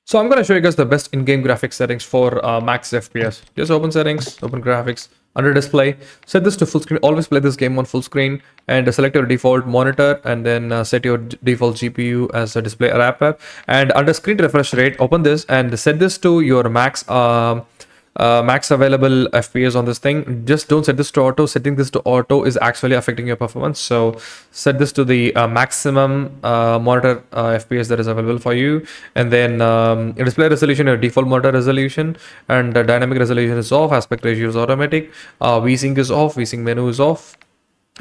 So I'm going to show you guys the best in-game graphics settings for max FPS. Just open settings, open graphics, under display, set this to full screen. Always play this game on full screen and select your default monitor and then set your default GPU as a display adapter. And under screen refresh rate, open this and set this to your max max available FPS on this thing. Just don't set this to auto. Setting this to auto is actually affecting your performance. So set this to the maximum monitor FPS that is available for you. And then display resolution, your default monitor resolution, and dynamic resolution is off. Aspect ratio is automatic. VSync is off. VSync menu is off.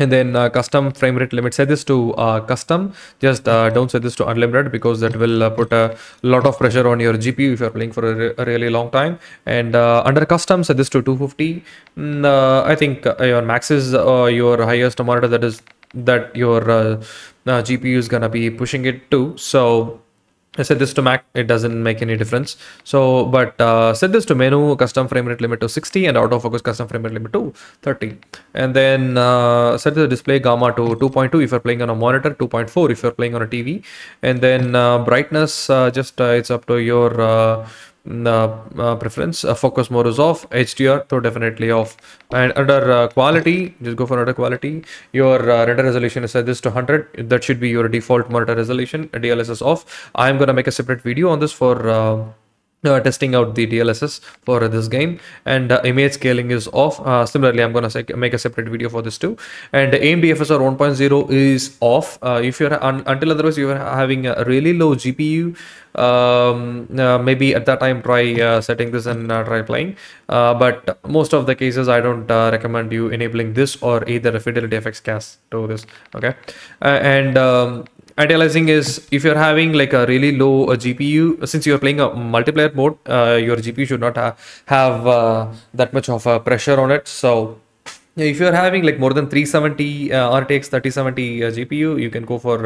And then custom frame rate limit, set this to custom. Just don't set this to unlimited because that will put a lot of pressure on your GPU if you're playing for a really long time. And under custom, set this to 250. I think your max is your highest monitor that your GPU is gonna be pushing it to. So I set this to Mac, it doesn't make any difference. So, but set this to menu, custom frame rate limit to 60 and autofocus custom frame rate limit to 30. And then set the display gamma to 2.2 if you're playing on a monitor, 2.4 if you're playing on a TV. And then brightness, it's up to your preference. Focus mode is off. HDR so definitely off. And under quality, just go for under quality. Your render resolution is set this to 100. That should be your default monitor resolution. DLSS off. I'm gonna make a separate video on this for testing out the DLSS for this game. And image scaling is off. Similarly, I'm gonna make a separate video for this too. And AMD FSR 1.0 is off. If you're until otherwise you are having a really low GPU, maybe at that time try setting this and try playing. But most of the cases I don't recommend you enabling this or either a fidelity FX cast to this. Okay, idealizing is if you're having like a really low GPU, since you're playing a multiplayer mode, your GPU should not have that much of pressure on it. So if you're having like more than 370 RTX 3070 GPU, you can go for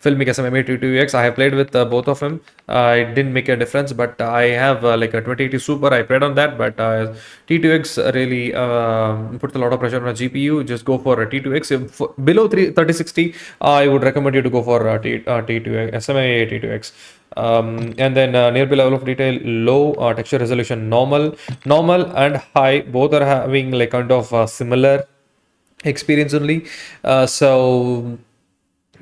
Filmic SMMA T2X. I have played with both of them. It didn't make a difference, but I have like a 2080 Super. I played on that, but T2X really puts a lot of pressure on a GPU. Just go for a T2X. If below 3060, I would recommend you to go for T2X, SMMA T2X. And then nearby level of detail, low, texture resolution normal and high, both are having like kind of similar experience only. So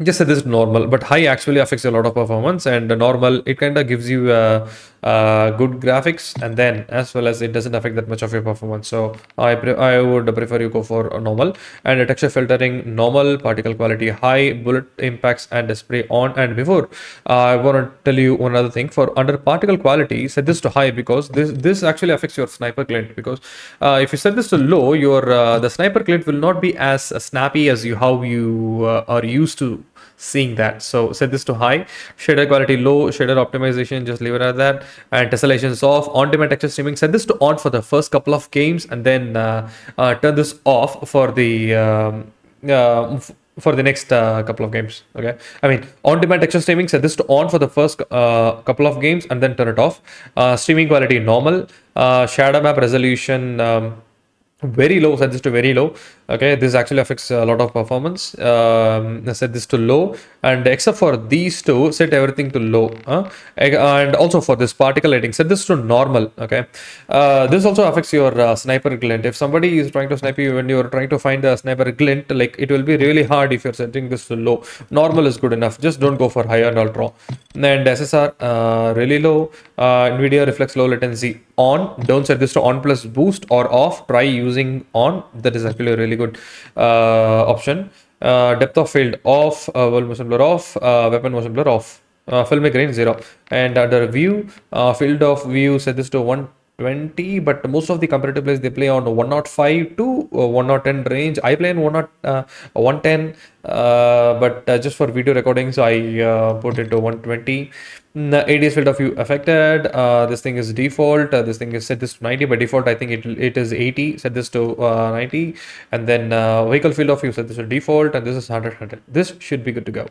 just set this to normal, but high actually affects a lot of performance, and normal, it kind of gives you good graphics, and then as well as it doesn't affect that much of your performance. So I would prefer you go for normal. And texture filtering normal, particle quality high, bullet impacts and display on. And before I want to tell you one other thing, for under particle quality, set this to high because this actually affects your sniper glint, because if you set this to low, your the sniper glint will not be as snappy as how you are used to seeing that. So set this to high. Shader quality low, shader optimization just leave it at that, and tessellation is off. On demand texture streaming, set this to on for the first couple of games, and then turn this off for the next couple of games. Okay, I mean on demand texture streaming, set this to on for the first couple of games and then turn it off. Streaming quality normal. Shadow map resolution very low, set this to very low. Okay, this actually affects a lot of performance. Set this to low, and except for these two, set everything to low. And also for this particle lighting, set this to normal. Okay, this also affects your sniper glint. If somebody is trying to snipe you when you're trying to find a sniper glint, like it will be really hard if you're setting this to low. Normal is good enough, just don't go for higher and ultra. And SSR really low. NVIDIA reflex low latency on. Don't set this to on plus boost or off. Try using on. That is actually a really good option. Depth of field off. World motion blur off. Weapon motion blur off. Filmic grain 0. And under view, field of view, set this to 120, but most of the competitive players, they play on 105 to 110 range. I play in 110, but just for video recordings, I put it to 120. ADS field of view affected. This thing is default. This thing is set this to 90 by default. I think it is 80. Set this to 90, and then vehicle field of view, set this to default, and this is 100. This should be good to go.